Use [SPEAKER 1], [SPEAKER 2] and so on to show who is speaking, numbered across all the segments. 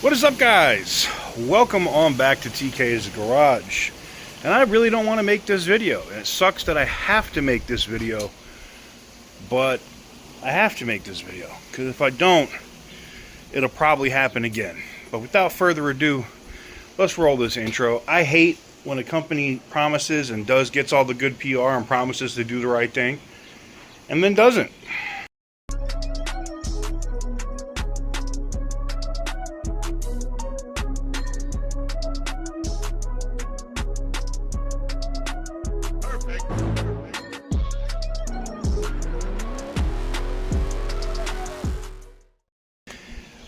[SPEAKER 1] What is up, guys? Welcome on back to TK's Garage. And I really don't want to make this video, and it sucks that I have to make this video, but I have to make this video because if I don't, it'll probably happen again. But without further ado, let's roll this intro. I hate when a company promises and gets all the good PR and promises to do the right thing and then doesn't.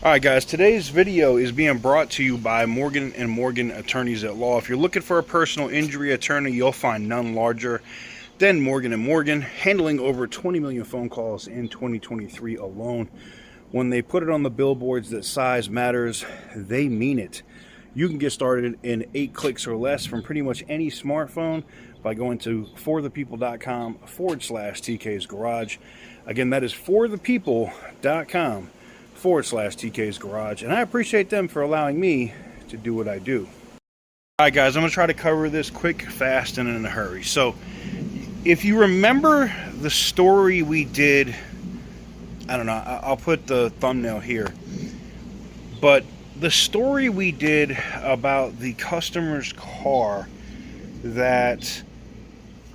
[SPEAKER 1] Alright guys, today's video is being brought to you by Morgan & Morgan Attorneys at Law. If you're looking for a personal injury attorney, you'll find none larger than Morgan & Morgan, handling over 20 million phone calls in 2023 alone. When they put it on the billboards that size matters, they mean it. You can get started in 8 clicks or less from pretty much any smartphone by going to forthepeople.com/TK's Garage. Again, that is forthepeople.com/TK's Garage, and I appreciate them for allowing me to do what I do. Alright guys, I'm going to try to cover this quick, fast, and in a hurry. So, if you remember the story we did, I don't know, I'll put the thumbnail here, but the story we did about the customer's car that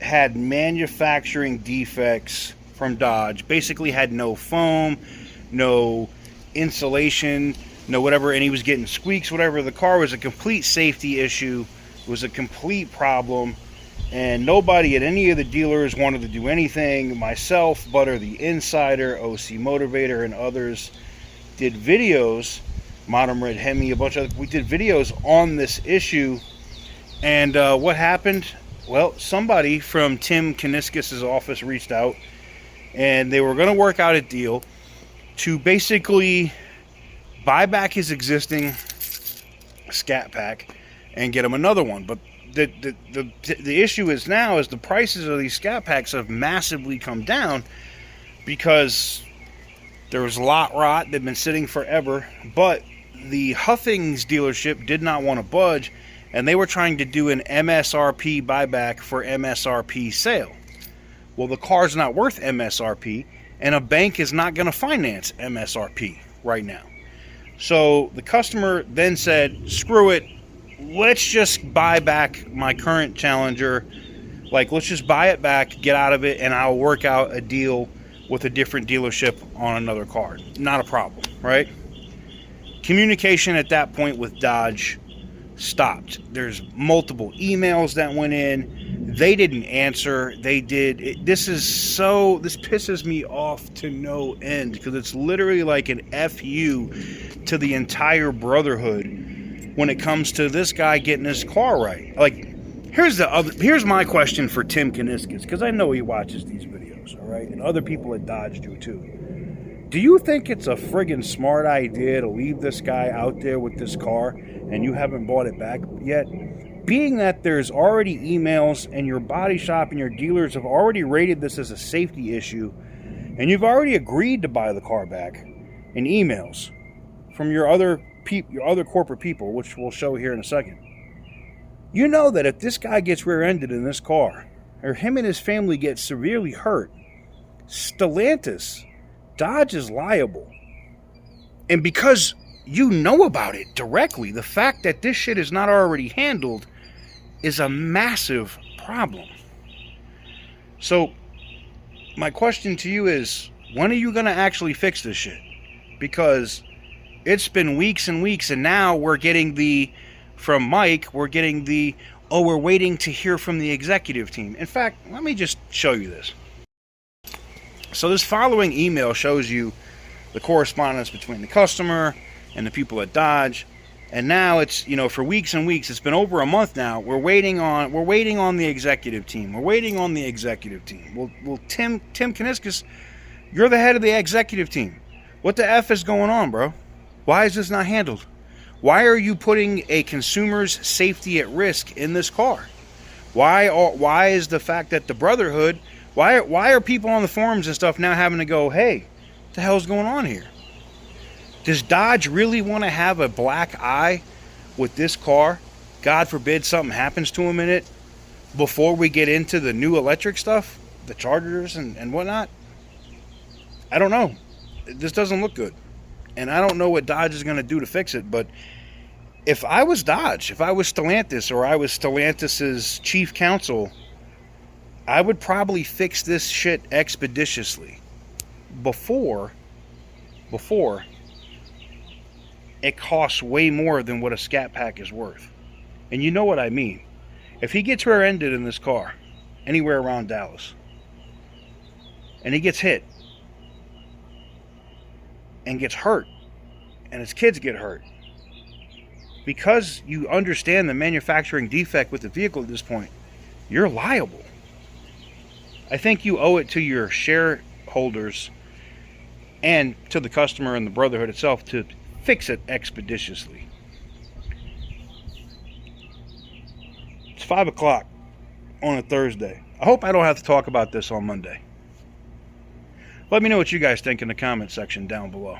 [SPEAKER 1] had manufacturing defects from Dodge, basically had no foam, no insulation, no whatever, and he was getting squeaks, whatever. The car was a complete safety issue. It was a complete problem, and nobody at any of the dealers wanted to do anything. Myself, Butter the Insider, OC Motivator, and others did videos. Modern Red Hemi, a bunch of we did videos on this issue. And what happened? Well, somebody from Tim Kaniskis' office reached out, and they were going to work out a deal to basically buy back his existing Scat Pack and get him another one. But the issue is now is the prices of these Scat Packs have massively come down because there was lot rot. They've been sitting forever, but the Huffing's dealership did not want to budge, and they were trying to do an MSRP buyback for MSRP sale. Well, the car's not worth MSRP, and a bank is not going to finance MSRP right now. So the customer then said, screw it, let's just buy back my current Challenger. Like, let's just buy it back, get out of it, and I'll work out a deal with a different dealership on another car. Not a problem, right? Communication at that point with Dodge stopped. There's multiple emails that went in. They didn't answer. They did. This pisses me off to no end because it's literally like an FU to the entire brotherhood when it comes to this guy getting his car right. Like, here's my question for Tim Kaniskis, because I know he watches these videos, all right? And other people at Dodge do too. Do you think it's a friggin' smart idea to leave this guy out there with this car and you haven't bought it back yet? Being that there's already emails and your body shop and your dealers have already rated this as a safety issue, and you've already agreed to buy the car back in emails from your other corporate people, which we'll show here in a second. You know that if this guy gets rear-ended in this car, or him and his family get severely hurt, Stellantis, Dodge is liable. And because you know about it directly, the fact that this shit is not already handled is a massive problem. So my question to you is, when are you going to actually fix this shit? Because it's been weeks and weeks, and now we're getting from Mike, we're waiting to hear from the executive team. In fact, let me just show you this. So this following email shows you the correspondence between the customer and the people at Dodge. And now it's, for weeks and weeks, it's been over a month now. We're waiting on the executive team. We're waiting on the executive team. Well, Tim Kaniskis, you're the head of the executive team. What the F is going on, bro? Why is this not handled? Why are you putting a consumer's safety at risk in this car? Why is the fact that the brotherhood, why are people on the forums and stuff now having to go, hey, what the hell's going on here? Does Dodge really want to have a black eye with this car? God forbid something happens to him in it before we get into the new electric stuff, the Chargers and whatnot. I don't know. This doesn't look good. And I don't know what Dodge is going to do to fix it, but if I was Dodge, if I was Stellantis, or I was Stellantis's chief counsel, I would probably fix this shit expeditiously before it costs way more than what a Scat Pack is worth. And you know what I mean. If he gets rear-ended in this car, anywhere around Dallas, and he gets hit, and gets hurt, and his kids get hurt, because you understand the manufacturing defect with the vehicle at this point, you're liable. I think you owe it to your shareholders and to the customer and the brotherhood itself to fix it expeditiously. It's 5 o'clock on a Thursday. I hope I don't have to talk about this on Monday. Let me know what you guys think in the comment section down below.